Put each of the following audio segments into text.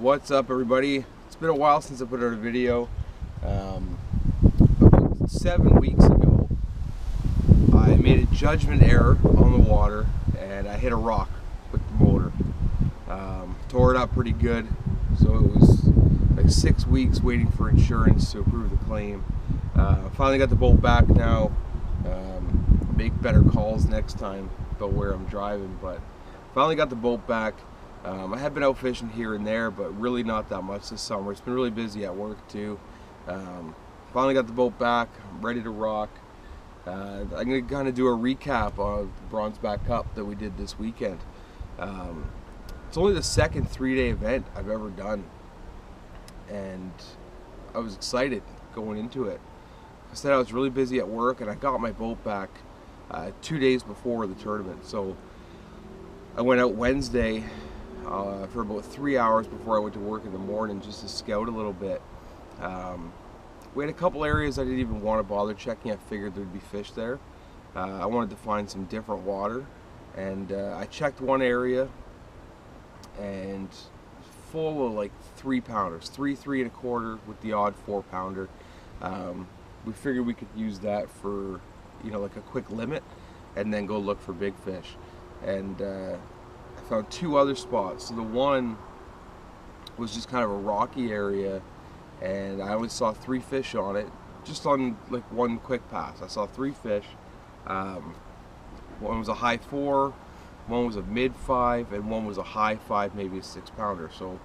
What's up, everybody? It's been a while since I put out a video. About 7 weeks ago, I made a judgment error on the water and I hit a rock with the motor. Tore it up pretty good, so it was like 6 weeks waiting for insurance to approve the claim. Finally got the boat back now. Make better calls next time about where I'm driving, but finally got the boat back. I have been out fishing here and there, but really not that much this summer. It's been really busy at work too. Finally got the boat back. I'm ready to rock. I'm going to kind of do a recap of the Bronzeback Cup that we did this weekend. It's only the second 3-day event I've ever done, and I was excited going into it. I said I was really busy at work, and I got my boat back 2 days before the tournament. So I went out Wednesday for about 3 hours before I went to work in the morning just to scout a little bit. We had a couple areas I didn't even want to bother checking. I figured there'd be fish there. I wanted to find some different water, and I checked one area and full of like 3-pounders, 3 3¼ with the odd 4-pounder. We figured we could use that for, you know, like a quick limit and then go look for big fish. And I found 2 other spots. So the one was just kind of a rocky area, and I only saw 3 fish on it, just on like one quick pass. I saw 3 fish. One was a high 4, one was a mid 5, and one was a high 5, maybe a 6-pounder. So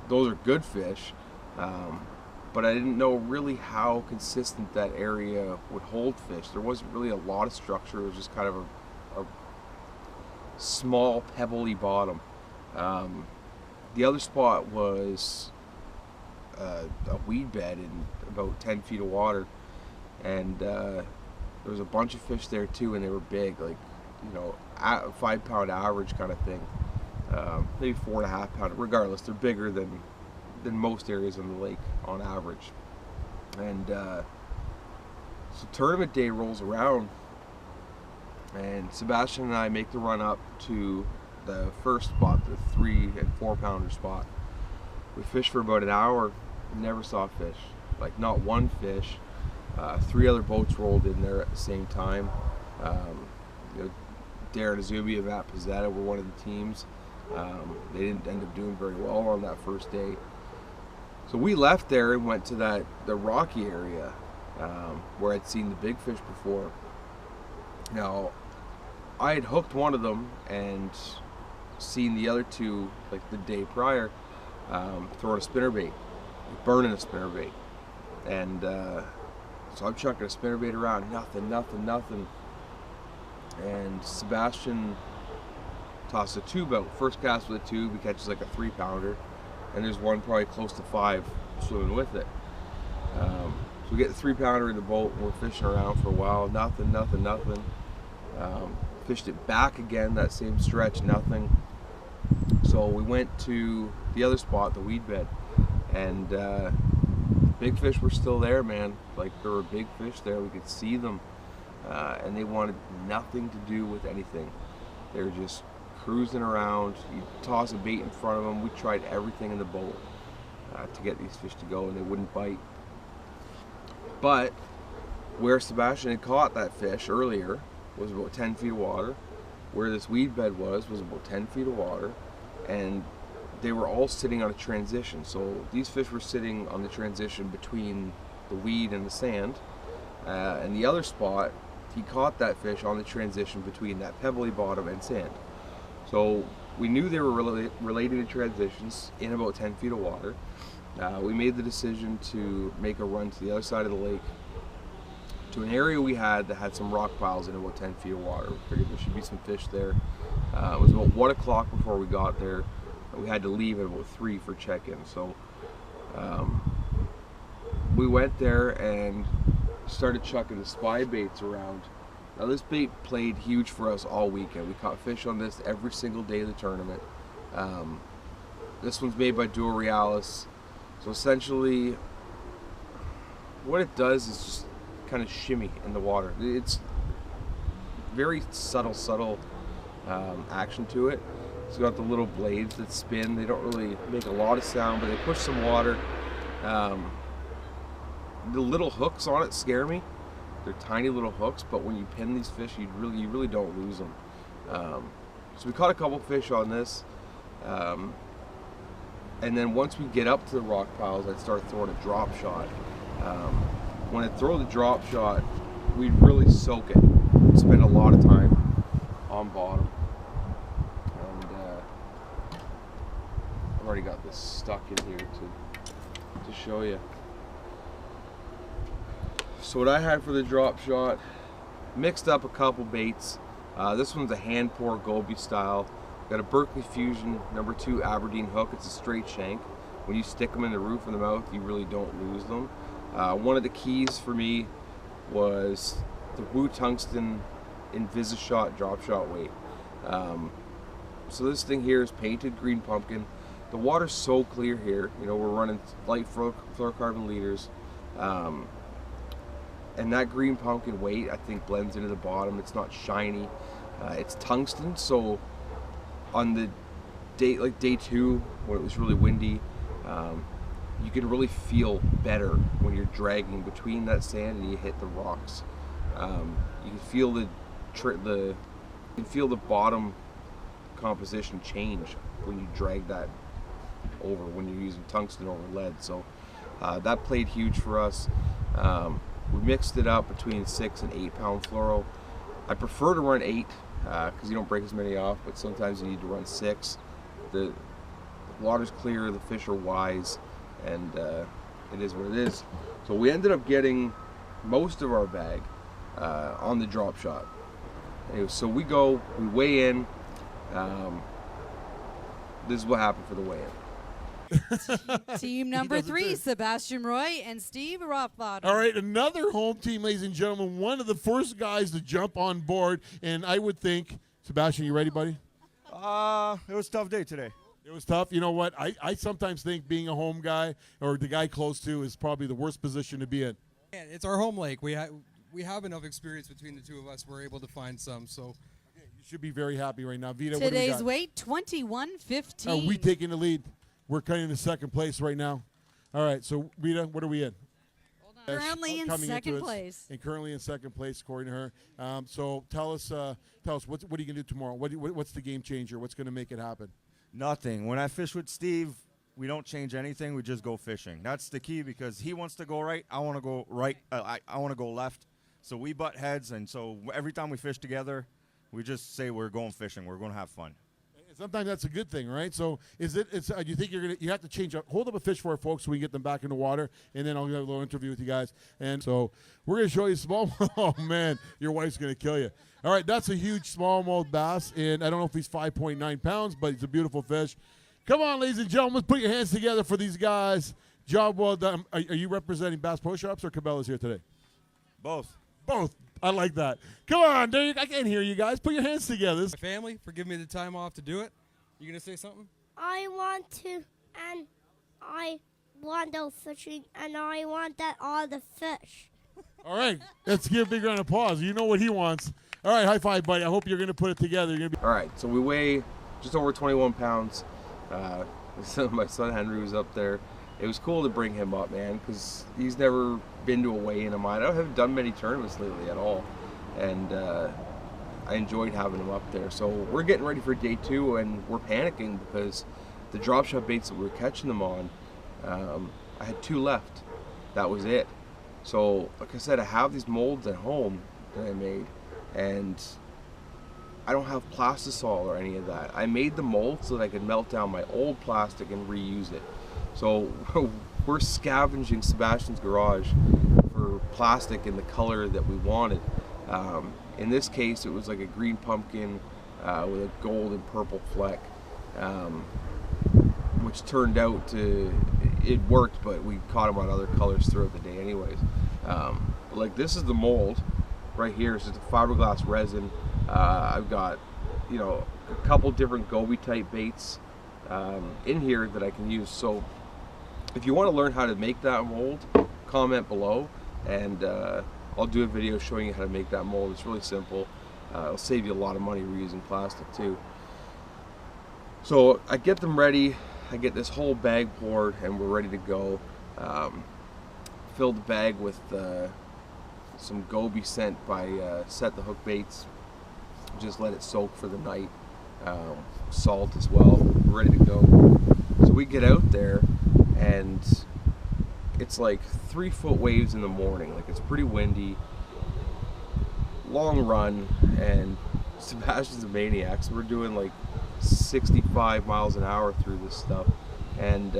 those are good fish, but I didn't know really how consistent that area would hold fish. There wasn't really a lot of structure. It was just kind of a small pebbly bottom. The other spot was a weed bed in about 10 feet of water, and there was a bunch of fish there too, and they were big, like, you know, 5-pound average kind of thing, maybe 4.5 pound. Regardless, they're bigger than most areas in the lake on average. And so tournament day rolls around, and Sebastian and I make the run up to the first spot, the 3 and 4-pounder spot. We fished for about an hour, never saw fish, like not one fish. 3 other boats rolled in there at the same time. You know, Darren Azubi and Matt Pizzetta were one of the teams. They didn't end up doing very well on that first day. So we left there and went to the rocky area where I'd seen the big fish before. Now, I had hooked one of them and seen the other 2 like the day prior, throwing a spinnerbait, burning a spinnerbait. And so I'm chucking a spinnerbait around, nothing. And Sebastian tossed a tube out. First cast with a tube, he catches like a 3-pounder, and there's one probably close to 5 swimming with it. So we get the 3-pounder in the boat, and we're fishing around for a while, nothing. Fished it back again, that same stretch, nothing. So we went to the other spot, the weed bed, and big fish were still there, man. Like, there were big fish there, we could see them, and they wanted nothing to do with anything. They were just cruising around. You toss a bait in front of them. We tried everything in the boat to get these fish to go, and they wouldn't bite. But where Sebastian had caught that fish earlier was about 10 feet of water. Where this weed bed was about 10 feet of water, and they were all sitting on a transition. So these fish were sitting on the transition between the weed and the sand, and the other spot, he caught that fish on the transition between that pebbly bottom and sand. So we knew they were related to transitions in about 10 feet of water. We made the decision to make a run to the other side of the lake, to an area we had that had some rock piles in about 10 feet of water. We figured there should be some fish there. It was about 1 o'clock before we got there. We had to leave at about 3 for check-in. So we went there and started chucking the spy baits around. Now, this bait played huge for us all weekend. We caught fish on this every single day of the tournament. This one's made by Duo Realis. So essentially, what it does is just kind of shimmy in the water. It's very subtle action to it, It's got the little blades that spin. They don't really make a lot of sound, but they push some water. The little hooks on it scare me. They're tiny little hooks, but when you pin these fish, you really don't lose them. So we caught a couple fish on this. And then once we get up to the rock piles, I'd start throwing a drop shot. When I throw the drop shot, we'd really soak it. We'd spend a lot of time on bottom. And I've already got this stuck in here to show you. So what I had for the drop shot, mixed up a couple baits. This one's a hand pour goby style. Got a Berkeley Fusion #2 Aberdeen hook. It's a straight shank. When you stick them in the roof of the mouth, you really don't lose them. One of the keys for me was the Tungsten Invisashot drop shot weight. So this thing here is painted green pumpkin. The water's so clear here. You know, we're running light fluorocarbon leaders. And that green pumpkin weight, I think, blends into the bottom. It's not shiny. It's tungsten, so on the day, like day 2, when it was really windy, you can really feel better when you're dragging between that sand and you hit the rocks. You can feel the bottom composition change when you drag that over, when you're using tungsten over lead. So that played huge for us. We mixed it up between 6 and 8 pound fluoro. I prefer to run 8 because you don't break as many off, but sometimes you need to run 6. The water's clear, the fish are wise, and it is what it is. So we ended up getting most of our bag on the drop shot. Anyway, so we weigh in. This is what happened for the weigh-in. Team number 3, Sebastian Roy and Steve Rothbottom. All right, another home team, ladies and gentlemen. One of the first guys to jump on board, and I would think, Sebastian, you ready, buddy? It was a tough day today. It was tough. You know what? I sometimes think being a home guy or the guy close to is probably the worst position to be in. Yeah, it's our home lake. We have enough experience between the two of us. We're able to find some. So okay, you should be very happy right now. Vita, today's weight, 21.15. Are we taking the lead? We're cutting in second place right now. All right, so Rita, what are we in? Currently in second place. And currently in second place, according to her. So tell us what are you gonna do tomorrow? What's the game changer? What's gonna make it happen? Nothing. When I fish with Steve, we don't change anything. We just go fishing. That's the key because he wants to go right. I want to go right. I want to go left. So we butt heads, and so every time we fish together, we just say we're going fishing. We're going to have fun. Sometimes that's a good thing, right? So do you think you have to change up? Hold up a fish for our folks so we can get them back in the water, and then I'll have a little interview with you guys. And so we're going to show you small. Oh, man, your wife's going to kill you. All right, that's a huge smallmouth bass, and I don't know if he's 5.9 pounds, but he's a beautiful fish. Come on, ladies and gentlemen, let's put your hands together for these guys. Job well done. Are you representing Bass Pro Shops or Cabelas here today? Both. Both. I like that. Come on, dude. I can't hear you guys. Put your hands together. my family for giving me the time off to do it. You gonna say something? I want to, and I want to fishing, and I want that all the fish. All right. Let's give a big round of applause. You know what he wants. All right, high five, buddy. I hope you're going to put it together. All right, so we weigh just over 21 pounds. My son Henry was up there. It was cool to bring him up, man, because he's never been to a weigh-in of mine. I haven't done many tournaments lately at all, and I enjoyed having him up there. So we're getting ready for day 2, and we're panicking because the drop shot baits that we were catching them on, I had 2 left. That was it. So, like I said, I have these molds at home that I made, and I don't have plastisol or any of that. I made the mold so that I could melt down my old plastic and reuse it. So we're scavenging Sebastian's garage for plastic in the color that we wanted. In this case, it was like a green pumpkin with a gold and purple fleck, which turned out to, it worked, but we caught them on other colors throughout the day anyways. Like this is the mold right here. It's just a fiberglass resin. I've got, you know, a couple different goby type baits in here that I can use. So if you want to learn how to make that mold, comment below, and I'll do a video showing you how to make that mold. It's really simple. It'll save you a lot of money reusing plastic too. So I get them ready. I get this whole bag poured, and we're ready to go. Fill the bag with some goby sent by Set the Hook Baits. Just let it soak for the night. Salt as well. We're ready to go. So we get out there, and it's like 3-foot waves in the morning. Like, it's pretty windy. Long run, and Sebastian's a maniac. So we're doing like 65 miles an hour through this stuff, and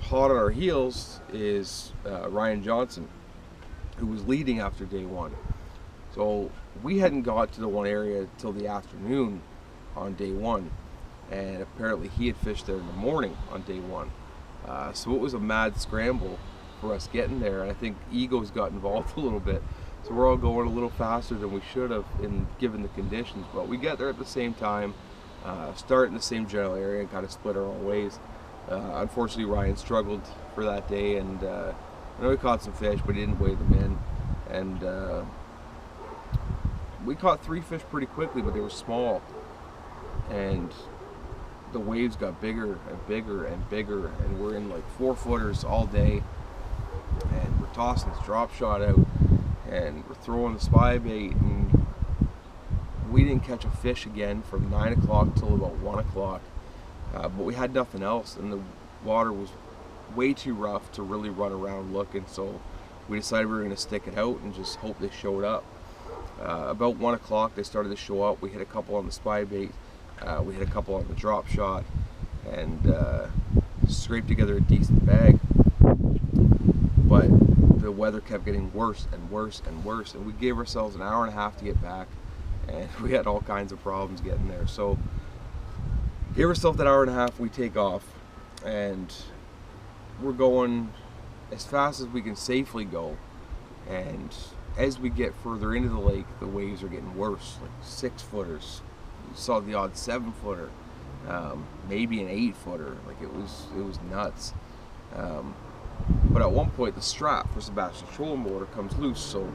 hot on our heels is Ryan Johnson, who was leading after day one. So we hadn't got to the one area till the afternoon on day one, and apparently he had fished there in the morning on day one. So it was a mad scramble for us getting there, and I think egos got involved a little bit. So we're all going a little faster than we should have given the conditions, but we get there at the same time. Start in the same general area and kind of split our own ways. Unfortunately, Ryan struggled for that day, and I know he caught some fish, but he didn't weigh them in. And we caught 3 fish pretty quickly, but they were small. And the waves got bigger and bigger and bigger, and we're in like 4-footers all day. And we're tossing this drop shot out, and we're throwing the spy bait, and we didn't catch a fish again from 9 o'clock till about 1 o'clock, but we had nothing else, and the water was way too rough to really run around looking, so we decided we were going to stick it out and just hope they showed up. About 1 o'clock they started to show up. We hit a couple on the spy bait, we hit a couple on the drop shot, and scraped together a decent bag, but the weather kept getting worse and worse and worse, and we gave ourselves an hour and a half to get back, and we had all kinds of problems getting there. So give ourselves that hour and a half, we take off, and we're going as fast as we can safely go. And as we get further into the lake, the waves are getting worse, like 6-footers. We saw the odd 7-footer, maybe an 8-footer. Like, it was nuts. But at one point, the strap for Sebastian's trolling motor comes loose, so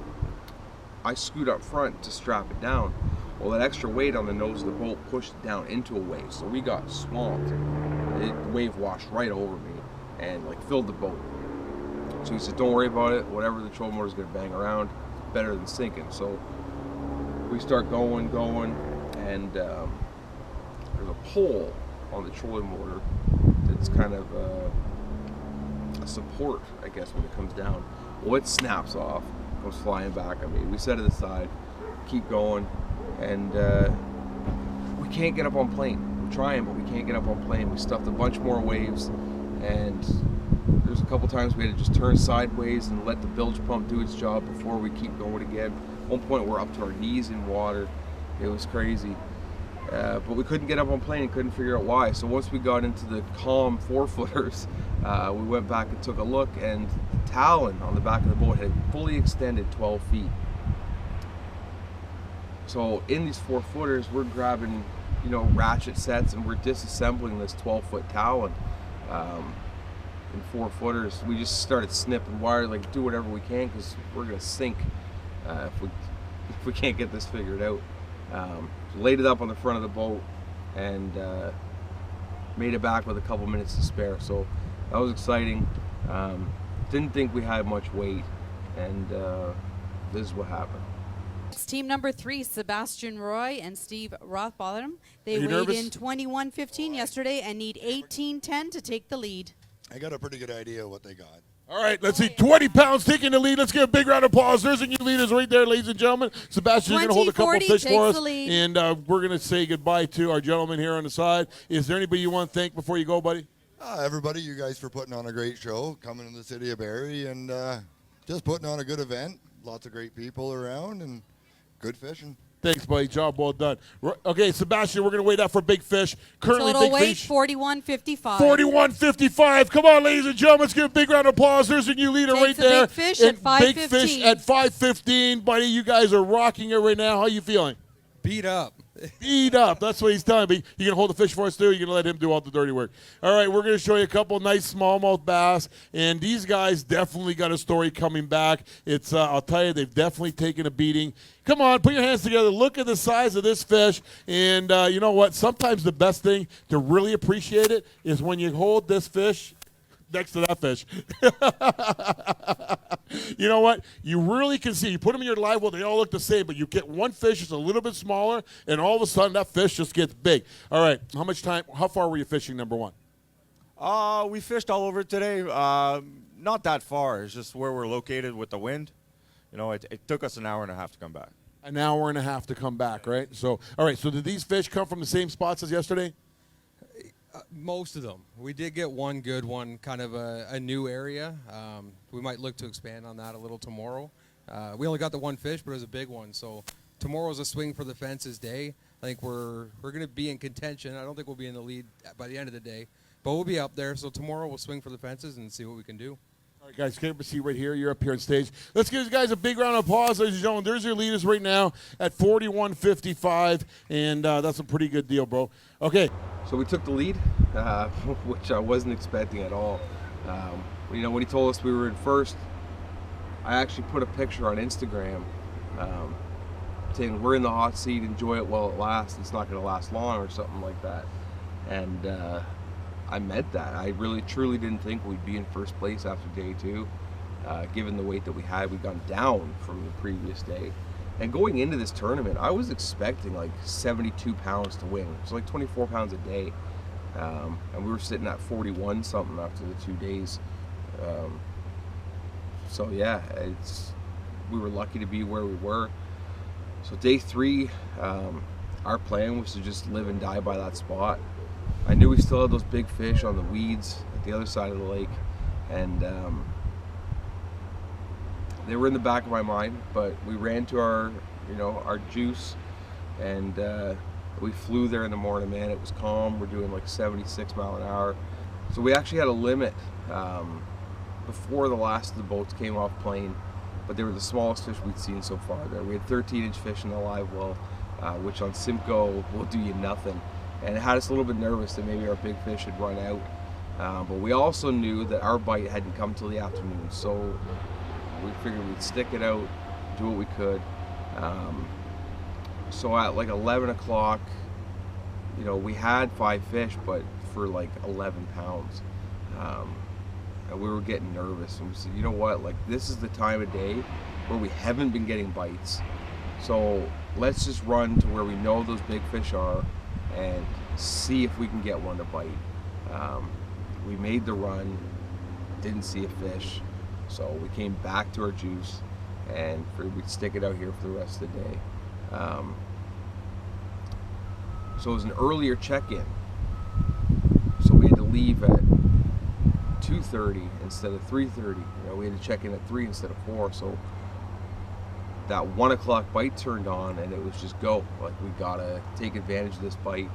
I scoot up front to strap it down. Well, that extra weight on the nose of the boat pushed it down into a wave, so we got swamped. The wave washed right over me and like filled the boat. So he said, don't worry about it, whatever the trolling motor is going to bang around, better than sinking. So we start going, and there's a pole on the trolling motor that's kind of a support, I guess, when it comes down. Well, it snaps off, comes flying back. I mean, we set it aside, keep going, and we can't get up on plane. We're trying, but we can't get up on plane. We stuffed a bunch more waves, and there's a couple times we had to just turn sideways and let the bilge pump do its job before we keep going again. At one point, we're up to our knees in water. It was crazy. But we couldn't get up on plane and couldn't figure out why. So once we got into the calm 4-footers, we went back and took a look, and the talon on the back of the boat had fully extended 12 feet. So in these 4-footers, we're grabbing, ratchet sets, and we're disassembling this 12-foot talon in 4-footers. We just started snipping wire, like do whatever we can, because we're gonna sink if we can't get this figured out. Laid it up on the front of the boat, and made it back with a couple minutes to spare. So that was exciting. Didn't think we had much weight, and this is what happened. It's team number 3, Sebastian Roy and Steve Rothbottom. They Are you weighed nervous? in 21:15 yesterday and need 18:10 to take the lead. I got a pretty good idea of what they got. All right, let's see. 20 pounds taking the lead. Let's give a big round of applause. There's the new leaders right there, ladies and gentlemen. Sebastian, you're going to hold a couple 2040 fish for takes us. the lead. And we're going to say goodbye to our gentleman here on the side. Is there anybody you want to thank before you go, buddy? Everybody, you guys for putting on a great show, coming to the city of Barrie, and just putting on a good event. Lots of great people around, and good fishing. Thanks, buddy. Job well done. Okay, Sebastian, we're going to weigh that for big fish. Currently, Total big weight fish. 41.55. 41.55. Come on, ladies and gentlemen. Let's give a big round of applause. There's a new leader Takes right the there. big fish And at big fish 5:15. at 5:15. Buddy, you guys are rocking it right now. How you feeling? Beat up. Feed up. That's what he's telling me. You can hold the fish for us, too. You're going to let him do all the dirty work. All right, we're going to show you a couple nice smallmouth bass, and these guys definitely got a story coming back. It's I'll tell you, they've definitely taken a beating. Come on, put your hands together. Look at the size of this fish, and you know what? Sometimes the best thing to really appreciate it is when you hold this fish next to that fish. You know what? You really can see. You put them in your live well, they all look the same, but you get one fish that's a little bit smaller, and all of a sudden that fish just gets big. All right, how far were you fishing, number one? We fished all over today. Not that far. It's just where we're located with the wind. You know, it took us an hour and a half to come back. An hour and a half to come back, right? So, all right, so did these fish come from the same spots as yesterday? Most of them. We did get one good one, kind of a new area. We might look to expand on that a little tomorrow. We only got the one fish, but it was a big one. So tomorrow's a swing for the fences day. I think we're going to be in contention. I don't think we'll be in the lead by the end of the day, but we'll be up there. So tomorrow we'll swing for the fences and see what we can do. All right, guys, get up a seat right here. You're up here on stage. Let's give you guys a big round of applause, ladies and gentlemen. There's your leaders right now at 41.55, and that's a pretty good deal, bro. Okay. So we took the lead, which I wasn't expecting at all. You know, when he told us we were in first, I actually put a picture on Instagram saying we're in the hot seat, enjoy it while it lasts. It's not going to last long or something like that. And I meant that. I really, truly didn't think we'd be in first place after day two, given the weight that we had. We'd gone down from the previous day. And going into this tournament, I was expecting like 72 pounds to win. So like 24 pounds a day. And we were sitting at 41 something after the 2 days. So yeah, we were lucky to be where we were. So day three, our plan was to just live and die by that spot. I knew we still had those big fish on the weeds at the other side of the lake, and they were in the back of my mind, but we ran to our juice, and we flew there in the morning, man. It was calm. We're doing like 76 mile an hour. So we actually had a limit before the last of the boats came off plane, but they were the smallest fish we'd seen so far there. We had 13-inch fish in the live well, which on Simcoe will do you nothing. And it had us a little bit nervous that maybe our big fish had run out. But we also knew that our bite hadn't come till the afternoon, so we figured we'd stick it out, do what we could. So at like 11 o'clock, you know, we had 5 fish, but for like 11 pounds. And we were getting nervous, and we said, you know what, like this is the time of day where we haven't been getting bites. So let's just run to where we know those big fish are and see if we can get one to bite. We made the run, didn't see a fish, so we came back to our juice and figured we'd stick it out here for the rest of the day. So it was an earlier check-in, so we had to leave at 2:30 instead of 3:30. You know, we had to check in at 3 instead of 4, so that 1 o'clock bite turned on, and it was just go. Like, we gotta take advantage of this bite.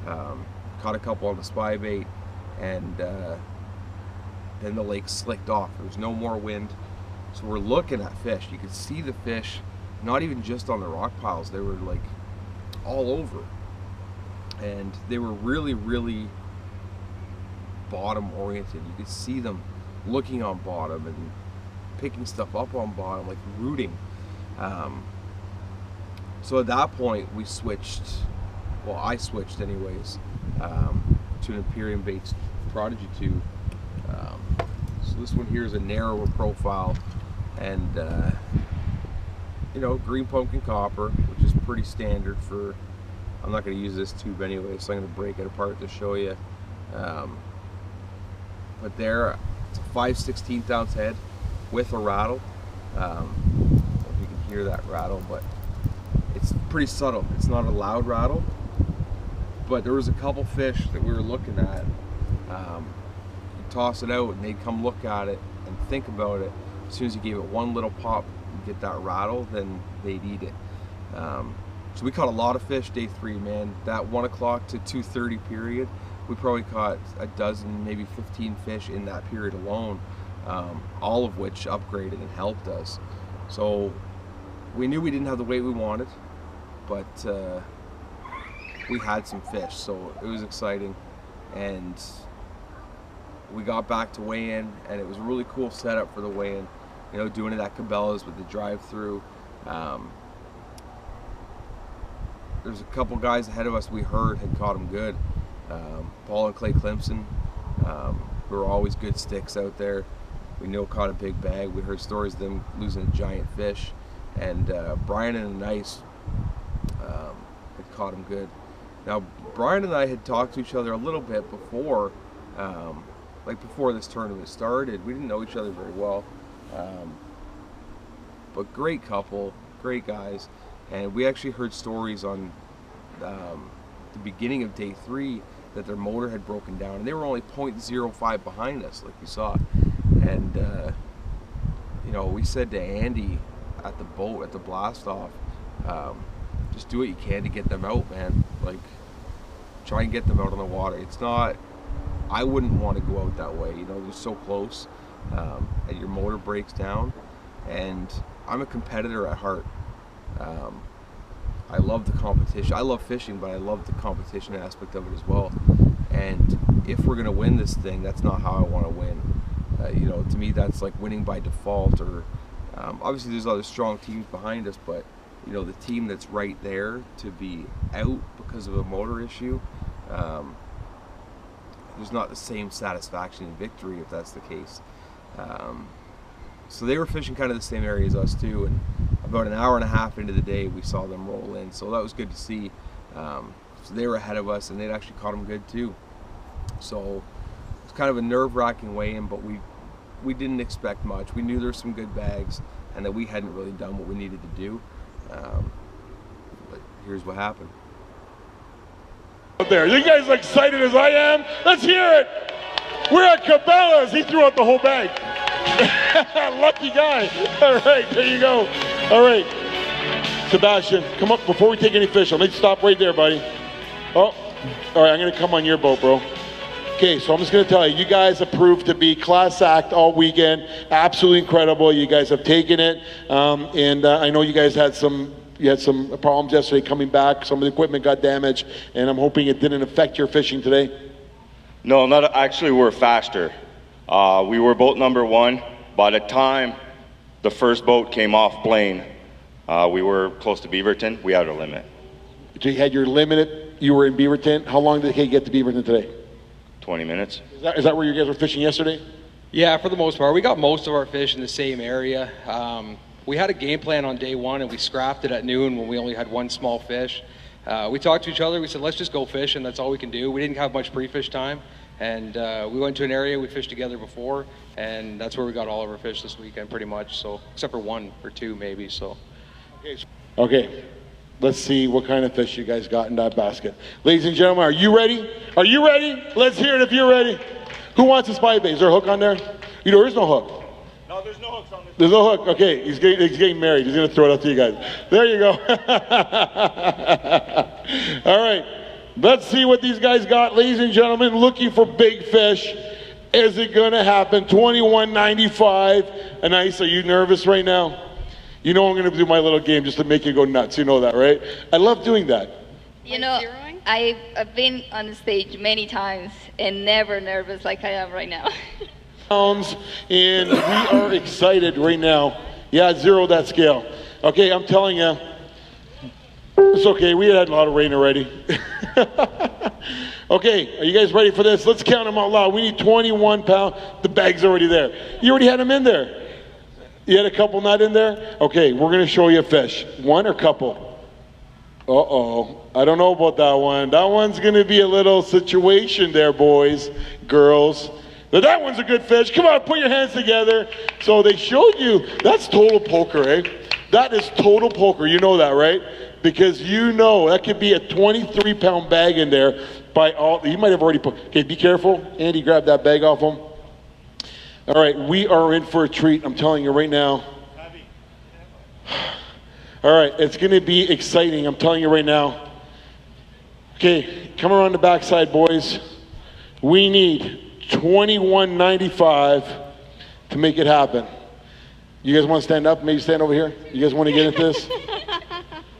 Caught a couple on the spy bait, and then the lake slicked off. There was no more wind, so we're looking at fish. You could see the fish, not even just on the rock piles, they were like all over, and they were really, really bottom oriented. You could see them looking on bottom and picking stuff up on bottom, like rooting. So at that point we switched, well, I switched anyways, to an Imperium Baits Prodigy 2. So this one here is a narrower profile, and you know, green pumpkin copper, which is pretty standard for, I'm not going to use this tube anyway, so I'm going to break it apart to show you. But there, it's a 5/16 ounce head with a rattle. I don't know if you can hear that rattle, but it's pretty subtle. It's not a loud rattle, but there was a couple fish that we were looking at. You toss it out and they'd come look at it and think about it. As soon as you gave it one little pop and get that rattle, then they'd eat it. So we caught a lot of fish day 3, man. That 1 o'clock to 2:30 period, we probably caught a dozen, maybe 15 fish in that period alone, all of which upgraded and helped us. So we knew we didn't have the weight we wanted, but we had some fish, so it was exciting. And we got back to weigh-in, and it was a really cool setup for the weigh-in. You know, doing it at Cabelas with the drive-through. There's a couple guys ahead of us we heard had caught them good. Paul and Clay Clemson, who are always good sticks out there. We know caught a big bag. We heard stories of them losing a giant fish. And Brian and Nice had caught them good. Now, Brian and I had talked to each other a little bit before, like before this tournament started. We didn't know each other very well. But great couple, great guys. And we actually heard stories on the beginning of day 3 that their motor had broken down, and they were only 0.05 behind us, like you saw. And you know, we said to Andy at the boat at the blast off, just do what you can to get them out, man. Like, try and get them out on the water. It's not, I wouldn't want to go out that way. You know, they're so close, and your motor breaks down. And I'm a competitor at heart. I love the competition. I love fishing, but I love the competition aspect of it as well. And if we're gonna win this thing, that's not how I want to win. You know, to me, that's like winning by default. Or obviously, there's other strong teams behind us, but you know, the team that's right there to be out because of a motor issue, there's not the same satisfaction in victory if that's the case. So they were fishing kind of the same area as us too, and about an hour and a half into the day we saw them roll in, so that was good to see. So they were ahead of us, and they'd actually caught them good too. So it's kind of a nerve-wracking weigh-in, but we didn't expect much. We knew there were some good bags and that we hadn't really done what we needed to do, but here's what happened. Out there, you guys excited as I am? Let's hear it. We're at Cabelas. He threw out the whole bag. Lucky guy. All right, there you go. All right, Sebastian, come up before we take any fish. I'll make you stop right there, buddy. Oh, all right, I'm gonna come on your boat, bro. Okay, so I'm just gonna tell you, you guys have proved to be class act all weekend. Absolutely incredible. You guys have taken it, and I know you guys had some problems yesterday coming back. Some of the equipment got damaged, and I'm hoping it didn't affect your fishing today. No, not actually. We're faster. We were boat number 1. By the time the first boat came off Blaine, we were close to Beaverton. We had our limit. So you had your limit. You were in Beaverton. How long did it get to Beaverton today? 20 minutes. Is that where you guys were fishing yesterday? Yeah, for the most part. We got most of our fish in the same area. We had a game plan on day 1, and we scrapped it at noon when we only had 1 small fish. We talked to each other. We said, let's just go fish, and that's all we can do. We didn't have much pre-fish time, and we went to an area we fished together before, and that's where we got all of our fish this weekend, pretty much. So, except for 1 or 2, maybe. So. Okay. Let's see what kind of fish you guys got in that basket. Ladies and gentlemen, are you ready? Are you ready? Let's hear it if you're ready. Who wants a spy bait? Is there a hook on there? You know, there's no hook. No, there's no hooks on this. There's no hook. Okay, he's getting married. He's going to throw it out to you guys. There you go. All right. Let's see what these guys got. Ladies and gentlemen, looking for big fish. Is it going to happen? $21.95. And Ice, are you nervous right now? You know I'm going to do my little game just to make you go nuts. You know that, right? I love doing that. You know, I've been on the stage many times and never nervous like I am right now. And we are excited right now. Yeah, 0 that scale. Okay, I'm telling you, it's okay. We had a lot of rain already. Okay, are you guys ready for this? Let's count them out loud. We need 21 pounds. The bag's already there. You already had them in there. You had a couple not in there? Okay, we're going to show you a fish. 1 or couple? Uh-oh. I don't know about that one. That one's going to be a little situation there, boys, girls. But that one's a good fish. Come on, put your hands together. So they showed you. That's total poker, eh? That is total poker. You know that, right? Because you know that could be a 23-pound bag in there by all. You might have already put. Okay, be careful. Andy, grab that bag off him. All right, we are in for a treat. I'm telling you right now. All right, it's going to be exciting. I'm telling you right now. Okay, come around the backside, boys. We need $21.95 to make it happen. You guys want to stand up? Maybe stand over here. You guys want to get into this?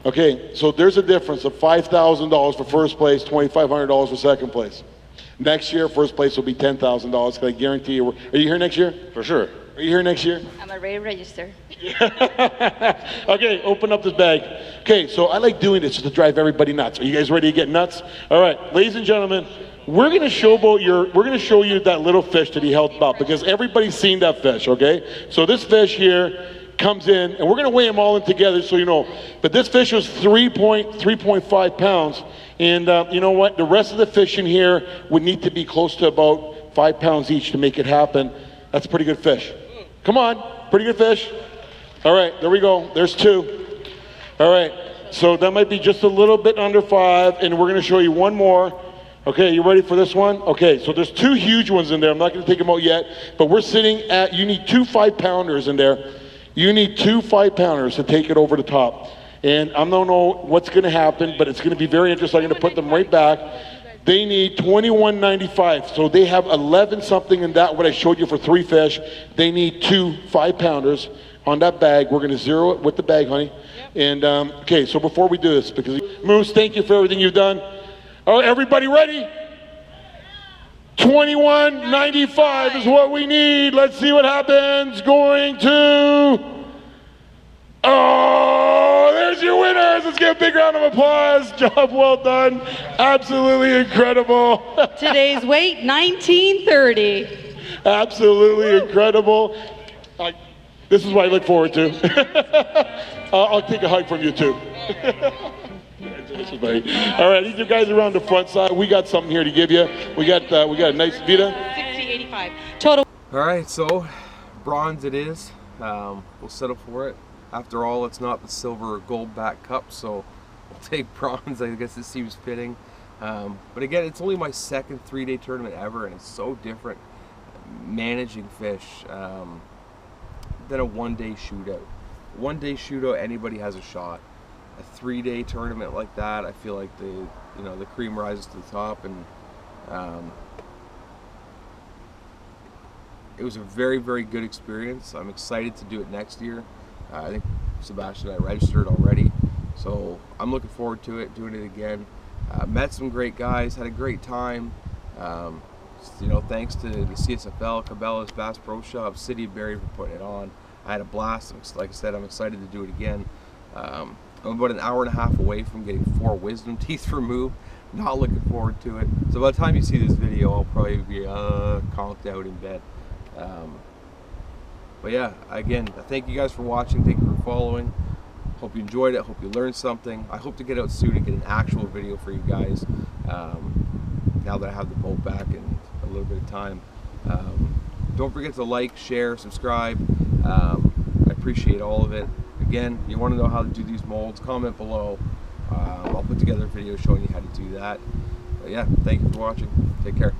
Okay, so there's a difference of $5,000 for first place, $2,500 for second place. Next year, first place will be $10,000. I guarantee you. Are you here next year? For sure. Are you here next year? I'm already registered. Okay, open up this bag. Okay, so I like doing this just to drive everybody nuts. Are you guys ready to get nuts? All right, ladies and gentlemen, we're gonna show you that little fish that he held up because everybody's seen that fish. Okay, so this fish here comes in, and we're gonna weigh them all in together so you know. But this fish was 3.5 pounds, and you know what? The rest of the fish in here would need to be close to about 5 pounds each to make it happen. That's a pretty good fish. Come on, pretty good fish. All right, there we go. There's 2. All right, so that might be just a little bit under 5, and we're gonna show you one more. Okay, you ready for this one? Okay, so there's 2 huge ones in there. I'm not gonna take them out yet, but we're sitting at, you need 2 5-pounders in there. You need 2 5-pounders to take it over the top. And I don't know what's gonna happen, but it's gonna be very interesting. I'm gonna put them right back. They need $21.95, so they have 11 something in that, what I showed you for 3 fish. They need 2 5-pounders on that bag. We're gonna zero it with the bag, honey. Yep. And okay, so before we do this, because Moose, thank you for everything you've done. All right, everybody ready? $21.95 is what we need. Let's see what happens. Going to, oh, there's your winners. Let's give a big round of applause. Job well done. Absolutely incredible. Today's weight, 1930. Absolutely incredible. This is what I look forward to. I'll take a hug from you too. All right, you guys around the front side. We got something here to give you. We got a nice Vita. 60.85 total. All right, so bronze it is. We'll settle for it. After all, it's not the silver or gold back cup, so we'll take bronze. I guess it seems fitting. But again, it's only my second 3-day tournament ever, and it's so different managing fish than a 1-day shootout. 1-day shootout, anybody has a shot. A 3-day tournament like that, I feel like the cream rises to the top, and it was a very, very good experience. I'm excited to do it next year. I think Sebastian and I registered already, so I'm looking forward to it, doing it again. Met some great guys, had a great time. Thanks to the CSFL, Cabelas, Bass Pro Shop, City of Barrie for putting it on. I had a blast. Like I said, I'm excited to do it again. I'm about an hour and a half away from getting 4 wisdom teeth removed. Not looking forward to it. So by the time you see this video, I'll probably be conked out in bed. But yeah, again, thank you guys for watching. Thank you for following. Hope you enjoyed it. Hope you learned something. I hope to get out soon and get an actual video for you guys. Now that I have the boat back and a little bit of time. Don't forget to like, share, subscribe. I appreciate all of it. Again, you want to know how to do these molds, comment below. I'll put together a video showing you how to do that. But yeah, thank you for watching. Take care.